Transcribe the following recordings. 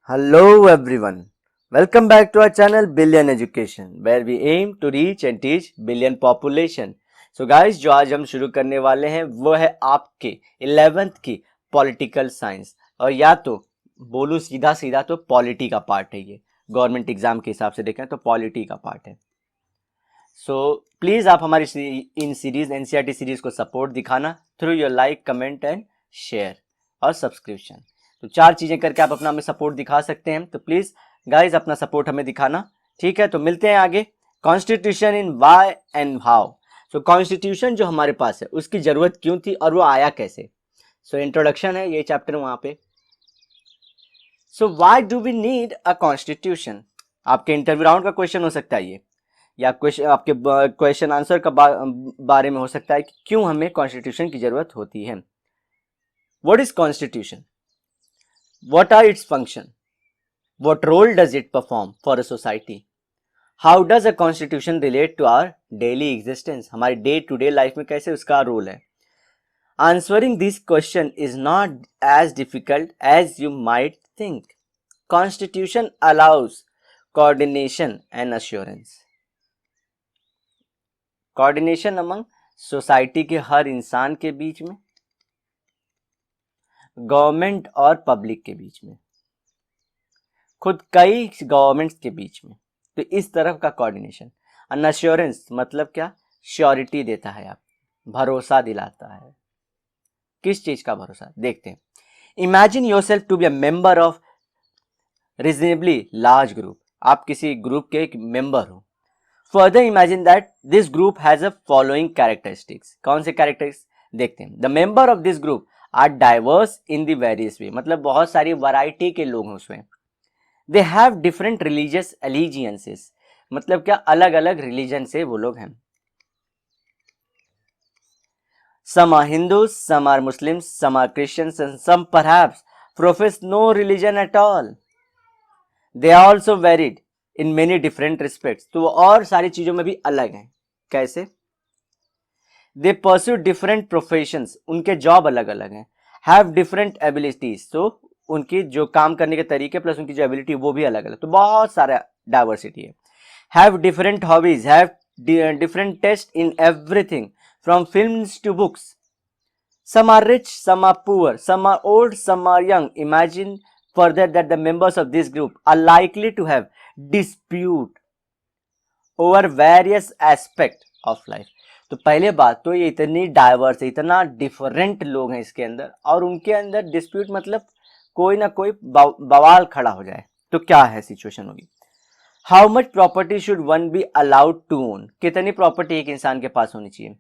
Hello everyone. Welcome back to our channel Billion Education where we aim to reach and teach billion population. So guys, जो आज हम शुरू करने वाले हैं वो है आपके 11th की पॉलिटिकल साइंस, और या तो बोलूँ सीधा सीधा तो पॉलिटी का पार्ट है। ये गवर्नमेंट एग्जाम के हिसाब से देखें तो पॉलिटी का पार्ट है। सो प्लीज आप हमारी इन सीरीज एनसीईआरटी सीरीज को सपोर्ट दिखाना through your like, comment and share और सब्सक्रिप्शन। तो 4 चीजें करके आप अपना हमें सपोर्ट दिखा सकते हैं, तो प्लीज गाइज अपना सपोर्ट हमें दिखाना, ठीक है। तो मिलते हैं आगे। Constitution in why and how. So constitution जो हमारे पास है उसकी जरूरत क्यों थी और वो आया कैसे। सो इंट्रोडक्शन है ये चैप्टर वहां पे। So why do we need a constitution, आपके इंटरव्यू राउंड का क्वेश्चन हो सकता है ये, या क्वेश्चन आपके क्वेश्चन आंसर का बारे में हो सकता है कि क्यों हमें कॉन्स्टिट्यूशन की जरूरत होती है। What is constitution, what are its function, what role does it perform for a society, how does a constitution relate to our daily existence, हमारी डे टू डे लाइफ में कैसे उसका रोल है। Answering this question is not as difficult as you might think. Constitution allows coordination and assurance. Coordination among society के हर इंसान के बीच में, government और पब्लिक के बीच में, खुद कई गवर्नमेंट्स के बीच में, तो इस तरफ का कोऑर्डिनेशन। एंड अश्योरेंस मतलब क्या, श्योरिटी देता है, आप भरोसा दिलाता है। किस चीज का भरोसा, देखते हैं। Imagine yourself to be a member of reasonably large group, आप किसी ग्रुप के एक मेंबर हो। Further imagine that this group has a following characteristics, कौन से कैरेक्टरिस्टिक्स देखते हैं। The member of this group are diverse in the various way, मतलब बहुत सारी वैरायटी के लोग हैं उसमें। They have different religious allegiances, मतलब क्या, अलग अलग रिलीजन से वो लोग हैं। Some are Hindus, some are Muslims, some are Christians and some perhaps profess no religion at all. They are also varied in many different respects, तो वो और सारी चीजों में भी अलग हैं। कैसे? दे परस्यू डिफरेंट प्रोफेशंस, उनके जॉब अलग अलग हैं। हैव डिफरेंट एबिलिटीज, तो उनकी जो काम करने के तरीके प्लस उनकी जो एबिलिटी वो भी अलग अलग, तो बहुत सारा डाइवर्सिटी है। Have different hobbies, have different taste in everything from films to books. Some are rich, some are poor, some are old, some are young. Imagine further that the members of this group are likely to have dispute over various aspects of life. तो पहले बात तो ये इतनी diverse है, इतना different लोग हैं इसके अंदर, और उनके अंदर डिस्प्यूट मतलब कोई ना कोई बवाल खड़ा हो जाए, तो क्या है सिचुएशन होगी। How much property should one be allowed to own, कितनी प्रॉपर्टी एक इंसान के पास होनी चाहिए।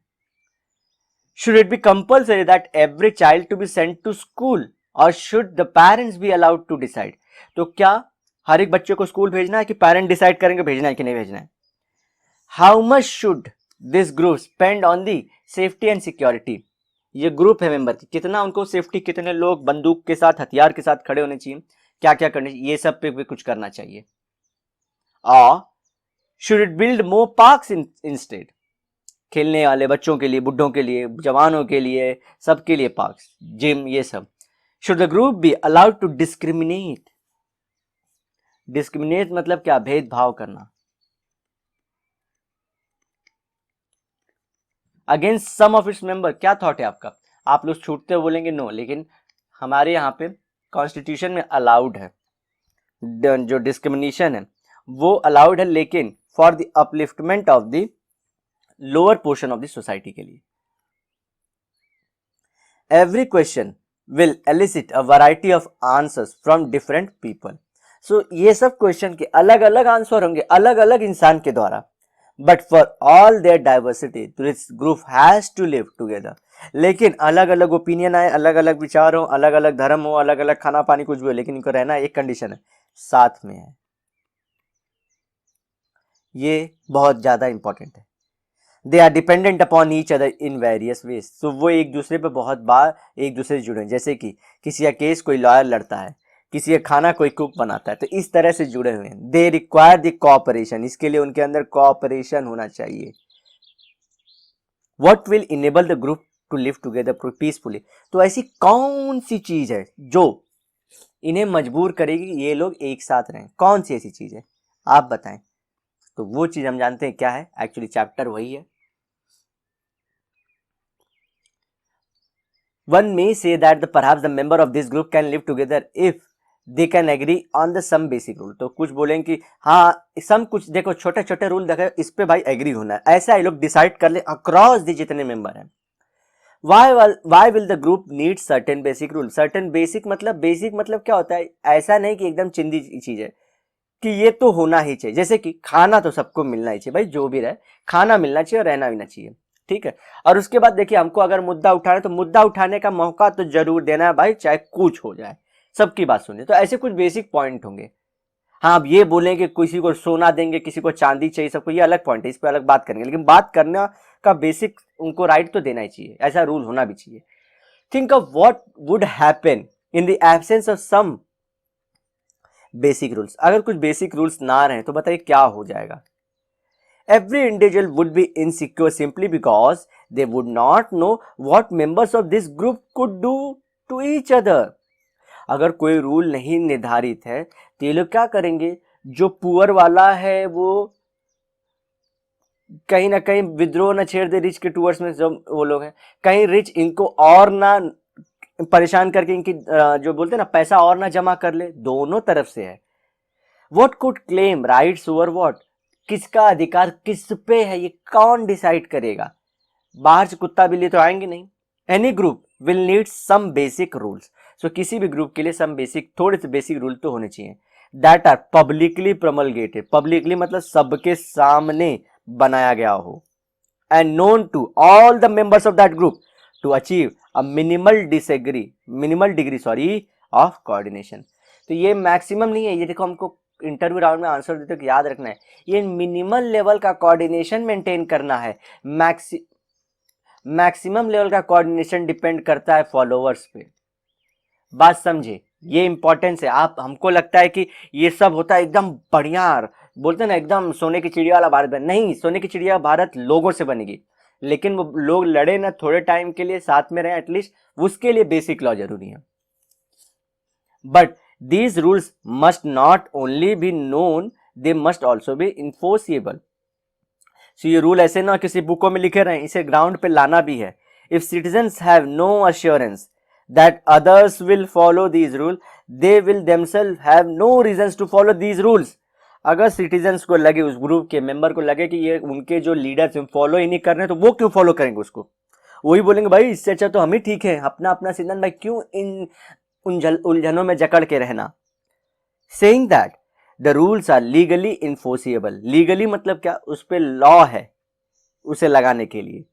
Should it be compulsory that every child to be sent to school, और should the parents be allowed to decide, तो क्या हर एक बच्चे को स्कूल भेजना है कि पेरेंट डिसाइड करेंगे भेजना है कि नहीं भेजना है। How much should this group spend on the safety and security, ये ग्रुप है मेंबर की, कितना उनको सेफ्टी, कितने लोग बंदूक के साथ हथियार के साथ खड़े होने चाहिए, क्या क्या करने चाहिए, ये सब पे भी कुछ करना चाहिए। और should it build more parks instead, खेलने वाले बच्चों के लिए, बुढ़ों के लिए, जवानों के लिए, सबके लिए पार्क्स, जिम, ये सब। Should the group be allowed to discriminate? Discriminate मतलब क्या, भेदभाव करना। Against some of its member, क्या थॉट है आपका, आप लोग छूटते बोलेंगे नो, लेकिन हमारे यहाँ पे कॉन्स्टिट्यूशन में अलाउड है, जो डिस्क्रिमिनेशन है वो अलाउड है, लेकिन for the upliftment of the lower portion of the society के लिए। Every question will elicit a variety of answers from different people. So ये सब क्वेश्चन के अलग अलग आंसर होंगे अलग अलग इंसान के द्वारा, but for all their diversity this group has to live together. लेकिन अलग अलग ओपिनियन आए, अलग अलग विचार हो, अलग अलग धर्म हो, अलग अलग खाना पानी कुछ भी हो, लेकिन इनको रहना एक कंडीशन है, साथ में है। ये बहुत ज्यादा इंपॉर्टेंट है। They are dependent upon each other in various ways, तो वो एक दूसरे पे बहुत बार एक दूसरे से जुड़े हैं, जैसे कि किसी का केस कोई लॉयर लड़ता है, किसी का खाना कोई कुक बनाता है, तो इस तरह से जुड़े हुए हैं। दे रिक्वायर द कोऑपरेशन, इसके लिए उनके अंदर कोऑपरेशन होना चाहिए। What will enable the group to live together peacefully, तो ऐसी कौन सी चीज है जो इन्हें मजबूर करेगी कि ये लोग एक साथ रहें। कौन सी ऐसी चीज है आप बताएं। तो वो चीज हम जानते हैं क्या है, एक्चुअली चैप्टर वही है। One may say that perhaps the member of this group can live together if they can agree on the some basic rule। तो कुछ बोलेंगे कि हाँ सम कुछ देखो छोटे छोटे रूल देखो इस पे भाई एग्री होना है, ऐसा ये लोग डिसाइड कर ले अक्रॉस दी जितने मेंबर हैं। why will the group need certain basic rule? certain basic मतलब क्या होता है, ऐसा नहीं कि एकदम चिंदी चीज है कि ये तो होना ही चाहिए। जैसे कि खाना तो सबको मिलना ही चाहिए भाई, जो भी रहे खाना मिलना चाहिए और रहना भी ना चाहिए, ठीक है। और उसके बाद देखिए हमको अगर मुद्दा उठाना है तो मुद्दा उठाने का मौका तो जरूर देना है भाई, चाहे कुछ हो जाए, सबकी बात सुनिए। तो ऐसे कुछ बेसिक पॉइंट होंगे। हाँ अब ये बोलेंगे किसी को सोना देंगे किसी को चांदी चाहिए सबको, ये अलग पॉइंट है, इस पर अलग बात करेंगे, लेकिन बात करना का बेसिक उनको राइट तो देना ही चाहिए, ऐसा रूल होना भी चाहिए। Think of what would happen in the absence of some basic rules. अगर कुछ बेसिक रूल्स ना रहे तो बताइए क्या हो जाएगा। Every individual would be insecure simply because they would not know what members of this group could do to each other। अगर कोई रूल नहीं निर्धारित है तो ये लोग क्या करेंगे, जो पुअर वाला है वो कहीं ना कहीं विद्रोह ना छेड़ दे रिच के टूवर्ड्स में, जो वो लोग हैं कहीं रिच इनको और ना परेशान करके इनकी जो बोलते हैं ना पैसा और ना जमा कर ले, दोनों तरफ से है। What could claim rights over what? किसका अधिकार किस पे है ये कौन डिसाइड करेगा, बाहर से कुत्ता बिल्ली तो आएंगे नहीं। Any group will need some basic rules. So किसी भी ग्रुप के लिए सम बेसिक थोड़े से बेसिक रूल तो होने चाहिए that are publicly promulgated. Publicly मतलब सबके सामने बनाया गया हो, and known to all the members of that group to achieve a minimal degree of coordination. तो ये मैक्सिमम नहीं है, ये देखो हमको इंटरव्यू राउंड में आंसर देते हो याद रखना है, ये मिनिमल लेवल का कोऑर्डिनेशन मेंटेन करना है। मैक्सिमम लेवल का कोऑर्डिनेशन डिपेंड करता है फॉलोअर्स पे। बात समझे, ये इंपॉर्टेंस है। आप हमको लगता है कि ये सब होता है एकदम बढ़िया, बोलते हैं ना एकदम सोने की चिड़िया वाला भारत बन, नहीं सोने की चिड़िया भारत लोगों से बनेगी, लेकिन वो लोग लड़े ना थोड़े टाइम के लिए साथ में रहे एटलीस्ट, उसके लिए बेसिक लॉ जरूरी है। But these rules must not only be known, they must also be enforceable। so ये रूल ऐसे ना किसी बुकों में लिखे रहे, इसे ग्राउंड पे लाना भी है। if citizens have no assurance that others will follow these rules, they will themselves have no reasons to follow these rules। अगर सिटीजन्स को लगे, उस ग्रुप के मेंबर को लगे कि ये उनके जो लीडर्स फॉलो ही नहीं कर रहे, तो वो क्यों फॉलो करेंगे उसको, वही बोलेंगे भाई इससे अच्छा तो हम ही ठीक है, अपना अपना सिद्धांत, भाई क्यों इन उलझनों में जकड़ के रहना। Saying that the rules are legally enforceable. Legally मतलब क्या, उस पर लॉ है उसे लगाने के लिए।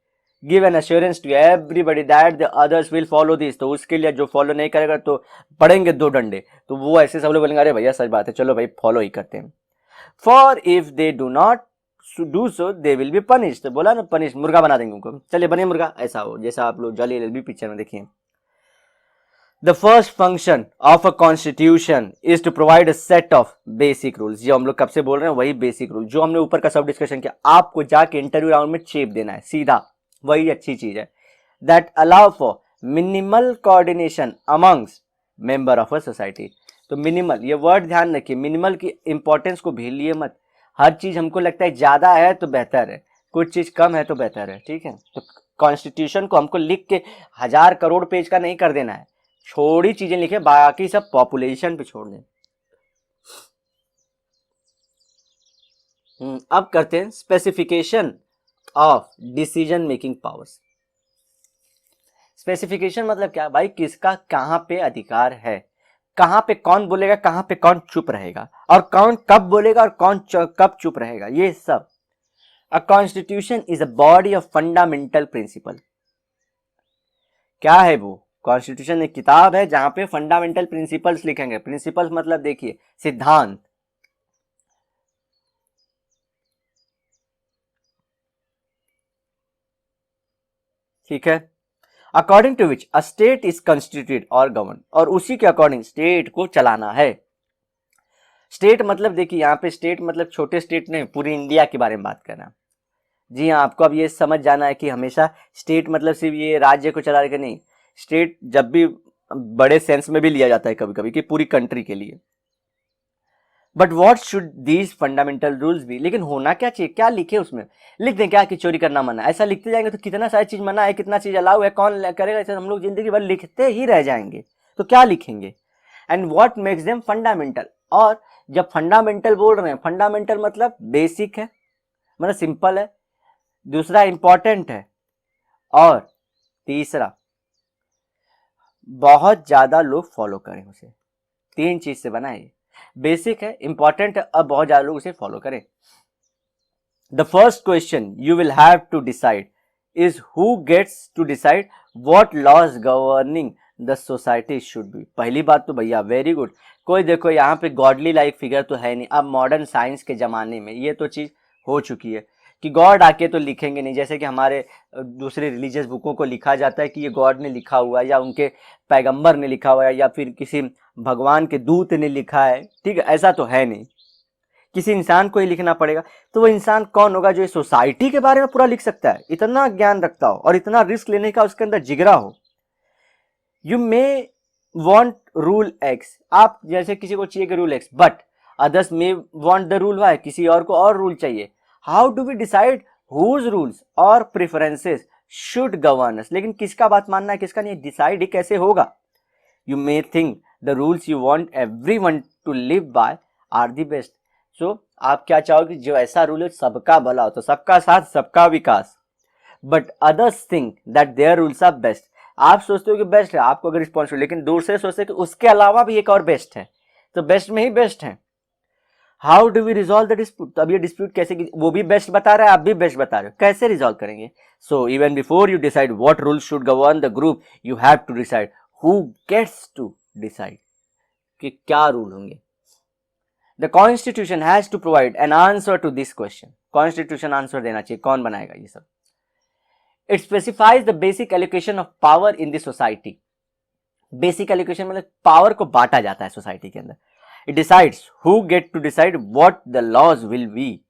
Give an assurance to everybody that the others will follow this. तो उसके लिए जो फॉलो नहीं करेगा तो पड़ेंगे दो डंडे, तो वो ऐसे सब लोग बोलेंगे अरे भैया सच बात है चलो भाई फॉलो ही करते हैं। For if they do not do so they will be punish. तो बोला ना पनिश, मुर्गा बना देंगे उनको, चलिए बने मुर्गा, ऐसा हो जैसा आप लोग जाली एलएलबी पिक्चर में देखिए। The first function of a constitution is to provide a set of basic rules। जो हम लोग कब से बोल रहे हैं वही बेसिक रूल जो हमने ऊपर का सब डिस्कशन किया, आपको जाके इंटरव्यू राउंड में चेप देना है सीधा, वही अच्छी चीज है। That allow for minimal coordination amongst member of a society। तो मिनिमल, ये वर्ड ध्यान रखिए, मिनिमल की इंपॉर्टेंस को भूलिए मत। हर चीज हमको लगता है ज्यादा है तो बेहतर है, कुछ चीज कम है तो बेहतर है, ठीक है। तो कॉन्स्टिट्यूशन को हमको लिख के 1000 करोड़ पेज का नहीं कर देना है, छोड़ी चीजें लिखे, बाकी सब पॉपुलेशन पे छोड़ दें। अब करते हैं specification of decision making powers. Specification मतलब क्या भाई, किसका कहां पे अधिकार है, कहां पे कौन बोलेगा, कहां पे कौन चुप रहेगा, और कौन कब बोलेगा और कौन कब चुप रहेगा, ये सब। A constitution is a body of fundamental principle. क्या है वो, कॉन्स्टिट्यूशन एक किताब है जहां पे फंडामेंटल प्रिंसिपल्स लिखेंगे। प्रिंसिपल्स मतलब देखिए सिद्धांत, ठीक है। According to which a state is constituted और गवर्न, और उसी के अकॉर्डिंग स्टेट को चलाना है। स्टेट मतलब देखिए यहाँ पे स्टेट मतलब छोटे स्टेट नहीं, पूरी इंडिया के बारे में बात करना। जी हाँ, आपको अब ये समझ जाना है कि हमेशा स्टेट मतलब सिर्फ ये राज्य को चला रहे नहीं। स्टेट जब भी बड़े सेंस में भी लिया जाता है कभी कभी कि पूरी कंट्री के लिए। But what should these fundamental rules भी, लेकिन होना क्या चाहिए, क्या लिखे उसमें, लिख दें क्या कि चोरी करना मना है, ऐसा लिखते जाएंगे तो कितना सारी चीज मना है, कितना चीज अलाउ है, कौन करेगा, ऐसे हम लोग जिंदगी भर लिखते ही रह जाएंगे, तो क्या लिखेंगे। And what makes them fundamental, और जब फंडामेंटल बोल रहे हैं, फंडामेंटल मतलब बेसिक है, मतलब सिंपल है, दूसरा इंपॉर्टेंट है, और तीसरा बहुत ज्यादा लोग फॉलो करें उसे। तीन चीज से बना है, बेसिक है, इंपॉर्टेंट है, और बहुत ज्यादा लोग उसे फॉलो करें। The first question you will have to decide is who gets to decide what laws governing the society should be. पहली बात तो भैया वेरी गुड, कोई देखो यहाँ पे गॉडली लाइक फिगर तो है नहीं। अब मॉडर्न साइंस के जमाने में ये तो चीज हो चुकी है कि गॉड आके तो लिखेंगे नहीं, जैसे कि हमारे दूसरे रिलीजियस बुकों को लिखा जाता है कि ये गॉड ने लिखा हुआ है, या उनके पैगंबर ने लिखा हुआ है, या फिर किसी भगवान के दूत ने लिखा है, ठीक है, ऐसा तो है नहीं, किसी इंसान को ही लिखना पड़ेगा। तो वो इंसान कौन होगा जो इस सोसाइटी के बारे में पूरा लिख सकता है, इतना ज्ञान रखता हो और इतना रिस्क लेने का उसके अंदर जिगरा हो। You may want rule X, आप जैसे किसी को चाहिए कि rule X, but others may want the rule Y, किसी और को और रूल चाहिए। How do we decide whose rules और प्रेफरेंसेस शुड गवर्न अस, लेकिन किसका बात मानना है किसका नहीं, डिसाइड ही कैसे होगा। You may think the rules you want everyone to live by are the best. So आप क्या चाहोगे, जो ऐसा रूल है सबका भला हो, तो सबका साथ सबका विकास। But others think that their rules are best, आप सोचते हो कि बेस्ट है, आपको अगर रिस्पॉन्सिबल, लेकिन दूसरे सोचते हैं कि उसके अलावा भी एक और बेस्ट है, तो बेस्ट में ही बेस्ट है। How do we resolve the dispute, तो अब ये डिस्प्यूट कैसे, वो भी बेस्ट बता रहा है, आप भी बेस्ट बता रहे हो, कैसे रिजॉल्व करेंगे। So even before you decide what rule should govern the group, you have to decide who gets to decide, कि क्या रूल होंगे। The constitution has to provide an answer to this question, constitution answer देना चाहिए, कौन बनाएगा ये सब। It specifies the basic allocation of power in the society, basic allocation मतलब पावर को बांटा जाता है सोसाइटी के अंदर। It decides who gate to decide what the laws will be,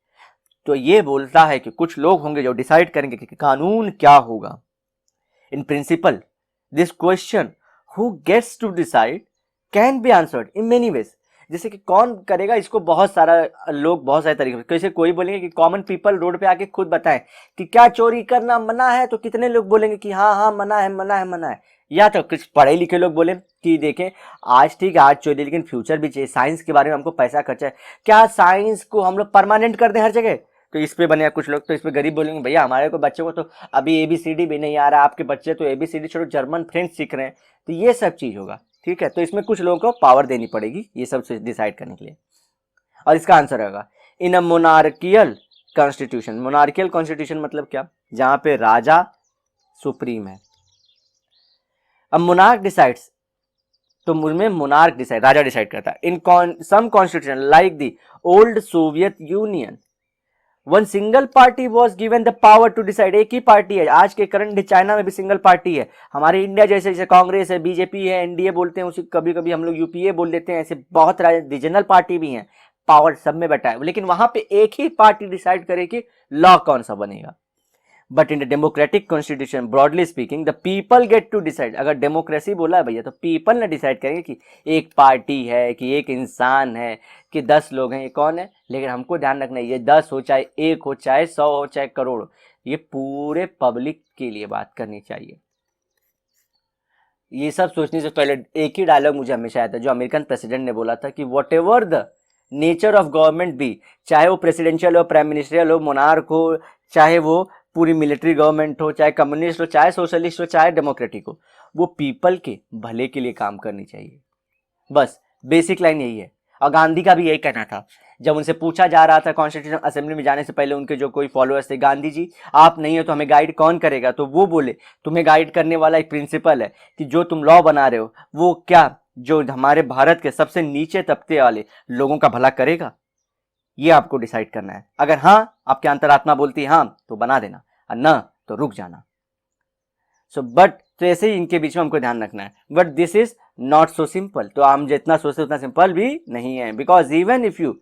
तो ये बोलता है कि कुछ लोग होंगे जो डिसाइड करेंगे कि कानून क्या होगा। In principle this question who gets to decide can be answered in many ways, जैसे कि कौन करेगा इसको बहुत सारा लोग बहुत सारे तरीके से, कैसे कोई बोलेंगे कि कॉमन पीपल रोड पे आके खुद बताएं कि क्या चोरी करना मना है, तो कितने लोग बोलेंगे कि हाँ हाँ मना है मना है मना है। या तो कुछ पढ़े लिखे लोग बोले कि देखें आज ठीक है आज चोरी, लेकिन फ्यूचर भी चाहिए, साइंस के बारे में हमको पैसा खर्चा है, क्या साइंस को हम लोग परमानेंट कर दें हर जगह, तो इस पे बने कुछ लोग। तो इस पे गरीब बोलेंगे भैया हमारे को बच्चों को तो अभी ABCD भी नहीं आ रहा, आपके बच्चे तो ABCD छोड़ो जर्मन फ्रेंच सीख रहे हैं, तो ये सब चीज होगा, ठीक है। तो इसमें कुछ लोगों को पावर देनी पड़ेगी ये सब डिसाइड करने के लिए, और इसका आंसर होगा इन अ मोनार्कियल कॉन्स्टिट्यूशन। मोनार्कियल कॉन्स्टिट्यूशन मतलब क्या, जहां पे राजा सुप्रीम है। अब मोनार्क डिसाइड्स, तो मुझमें मोनार्क डिसाइड, राजा डिसाइड करता है। In some constitution like the old Soviet Union one single party was given the power to decide, एक ही पार्टी है। आज के करंट चाइना में भी सिंगल पार्टी है, हमारे इंडिया जैसे जैसे कांग्रेस है, बीजेपी है, NDA बोलते हैं उसी, कभी कभी हम लोग UPA बोल देते हैं, ऐसे बहुत रीजनल पार्टी भी हैं, पावर सब में बैठा है, लेकिन वहां पे एक ही पार्टी डिसाइड करे कि लॉ कौन सा बनेगा। But in the democratic constitution broadly speaking the people get to decide, अगर डेमोक्रेसी बोला है भैया तो पीपल ने डिसाइड करेंगे कि एक पार्टी है, कि एक इंसान है, कि 10 लोग हैं, ये कौन है। लेकिन हमको ध्यान रखना है ये 10 हो चाहे 1 हो चाहे 100 हो चाहे करोड़, ये पूरे पब्लिक के लिए बात करनी चाहिए। ये सब सोचने से पहले एक ही डायलॉग मुझे हमेशा आता है जो अमेरिकन प्रेसिडेंट ने बोला था कि whatever the nature of government be, चाहे वो प्रेसिडेंशियल हो, प्राइम मिनिस्ट्रियल हो, मोनार्क हो, चाहे वो पूरी मिलिट्री गवर्नमेंट हो, चाहे कम्युनिस्ट हो, चाहे सोशलिस्ट हो, चाहे डेमोक्रेटिक हो, वो पीपल के भले के लिए काम करनी चाहिए। बस बेसिक लाइन यही है। और गांधी का भी यही कहना था, जब उनसे पूछा जा रहा था कॉन्स्टिट्यूशन असेंबली में जाने से पहले, उनके जो कोई फॉलोअर्स थे, गांधी जी आप नहीं हो तो हमें गाइड कौन करेगा, तो वो बोले तुम्हें गाइड करने वाला एक प्रिंसिपल है कि जो तुम लॉ बना रहे हो वो क्या जो हमारे भारत के सबसे नीचे तबके वाले लोगों का भला करेगा, ये आपको डिसाइड करना है। अगर हाँ आपकी अंतरात्मा बोलती है हाँ तो बना देना, और न तो रुक जाना। सो बट तो ऐसे ही इनके बीच में हमको ध्यान रखना है। But this is not so simple, तो हम जितना सोचते उतना सिंपल भी नहीं है। Because even if you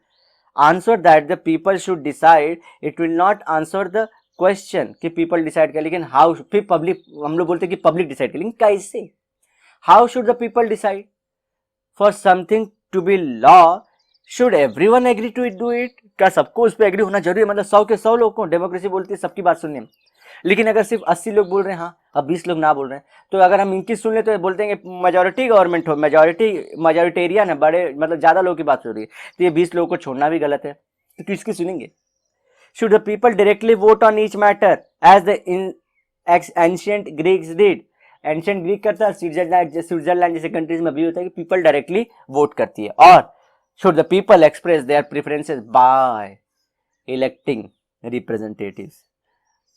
answer that the people should decide, it will not answer the question कि पीपल डिसाइड करें, लेकिन हाउ, फिर पब्लिक हम लोग बोलते हैं कि पब्लिक डिसाइड करें, लेकिन कैसे, how should the people decide for something to be law? Should everyone agree to do it? क्या सबको उस पर एग्री होना जरूरी है? मतलब 100 के 100 लोगों को डेमोक्रेसी बोलती है सबकी बात सुनने में, लेकिन अगर सिर्फ 80 लोग बोल रहे हैं हाँ, अब 20 लोग ना बोल रहे हैं, तो अगर हम इनकी सुन ले तो बोलते हैं मेजोरिटी गवर्नमेंट हो, मेजोरिटेरियन है, बड़े मतलब ज्यादा लोगों की बात हो रही है, तो ये 20 लोगों को छोड़ना भी गलत है, तो किसकी सुनेंगे? Should the people directly vote on each matter as the ancient Greeks did? Ancient Greek करता है, स्विट्जरलैंड जैसे कंट्रीज में भी होता है कि पीपल डायरेक्टली वोट करती है। और should the people express their preferences by electing representatives?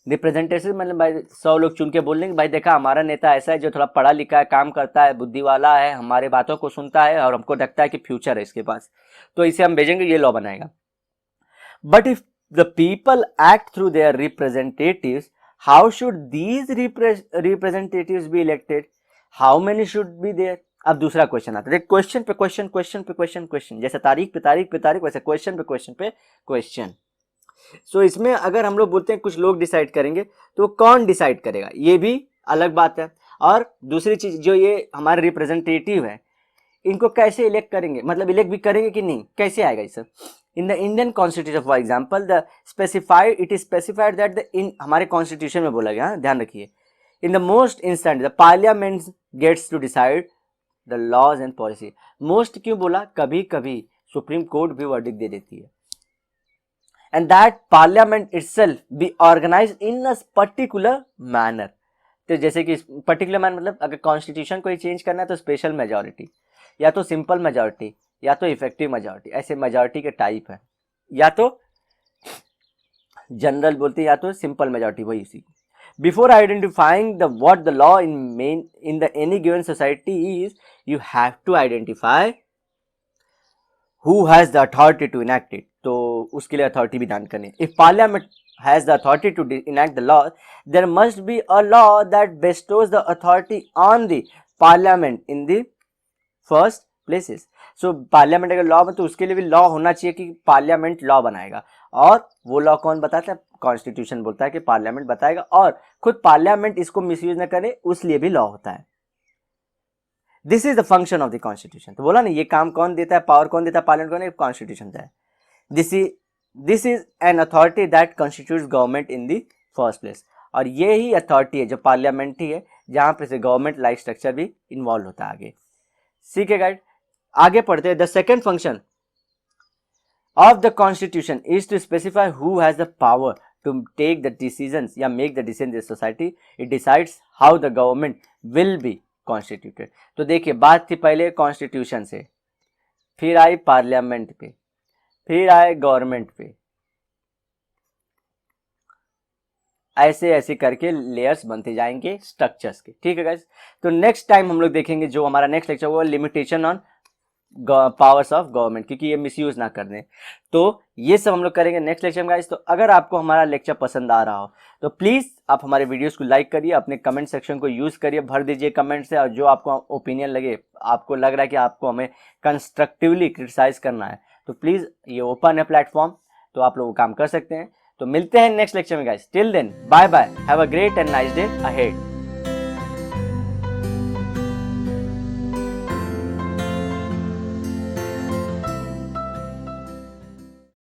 Representative मतलब भाई 100 लोग चुन के बोल देंगे भाई देखा हमारा नेता ऐसा है जो थोड़ा पढ़ा लिखा है, काम करता है, बुद्धि वाला है, हमारे बातों को सुनता है और हमको लगता है कि फ्यूचर है इसके पास, तो इसे हम भेजेंगे, ये लॉ बनाएगा। But if the people act through their representatives, how should these representatives be elected? How many should be there? अब दूसरा क्वेश्चन आता है, क्वेश्चन पे क्वेश्चन, क्वेश्चन पे क्वेश्चन, क्वेश्चन, जैसे तारीख पे तारीख पे तारीख, वैसे क्वेश्चन पे क्वेश्चन पे क्वेश्चन। सो इसमें अगर हम लोग बोलते हैं कुछ लोग डिसाइड करेंगे, तो कौन डिसाइड करेगा ये भी अलग बात है। और दूसरी चीज, जो ये हमारे रिप्रेजेंटेटिव है इनको कैसे इलेक्ट करेंगे, मतलब इलेक्ट भी करेंगे कि नहीं, कैसे आएगा ये सब? In the Indian constitution for example the specified, it is specified that the in हमारे कॉन्स्टिट्यूशन में बोला गया, ध्यान रखिए, in the most instant the parliament gets to decide the laws and policy. Most क्यों बोला? कभी कभी सुप्रीम कोर्ट भी वर्डिक्ट दे देती है, and that parliament itself be organized in a particular manner। तो जैसे कि पर्टिकुलर मैनर मतलब अगर कॉन्स्टिट्यूशन को ही चेंज करना है तो स्पेशल मेजॉरिटी, या तो सिंपल मेजॉरिटी, या तो इफेक्टिव मेजॉरिटी, ऐसे मेजॉरिटी के टाइप है, या तो जनरल बोलते हैं, या तो सिंपल मेजॉरिटी, वही इसी। Before identifying the what the law in the any given society is, you have to identify who has the authority to enact it। तो उसके लिए अथॉरिटी भी दान करनी। If parliament has the authority to enact the law, there must be a law that bestows the authority on the parliament in the first places। so parliament अगर law में, तो उसके लिए भी लॉ होना चाहिए कि पार्लियामेंट लॉ बनाएगा, और वो लॉ कौन बताता है? कॉन्स्टिट्यूशन बोलता है कि पार्लियामेंट बताएगा, और खुद पार्लियामेंट इसको मिसयूज न करे उस लिए भी लॉ होता है। This is the function of the constitution. तो बोला ना, ये काम कौन देता है, पावर कौन देता है, पार्लियामेंट कौन, कॉन्स्टिट्यूशन देता है। This is an authority that constitutes government in the first place. और ये ही अथॉरिटी है जो पार्लियामेंट ही है, जहां पे से गवर्नमेंट लाइक स्ट्रक्चर भी इन्वॉल्व होता है आगे। ठीक है गाइड, आगे पढ़ते हैं। The second function of the constitution is to specify who has the power to take the decisions या make the decision in society. It decides how the government will be constituted. तो देखिए, बात थी पहले constitution से, फिर आई parliament पे, फिर आए गवर्नमेंट पे, ऐसे ऐसे करके लेयर्स बनते जाएंगे स्ट्रक्चर्स के। ठीक है गाइस, तो नेक्स्ट टाइम हम लोग देखेंगे, जो हमारा नेक्स्ट लेक्चर वो limitation on powers of government, क्योंकि ये मिसयूज ना कर दें। तो ये सब हम लोग करेंगे नेक्स्ट लेक्चर में गाइस। तो अगर आपको हमारा लेक्चर पसंद आ रहा हो तो प्लीज़ आप हमारे वीडियोस को लाइक करिए, अपने कमेंट सेक्शन को यूज़ करिए, भर दीजिए कमेंट से, और जो आपको ओपिनियन लगे, आपको लग रहा है कि आपको हमें कंस्ट्रक्टिवली क्रिटिसाइज करना है, तो प्लीज़ ये ओपन है प्लेटफॉर्म, तो आप लोग काम कर सकते हैं। तो मिलते हैं नेक्स्ट लेक्चर में guys. Till then bye bye, have a great and nice day ahead.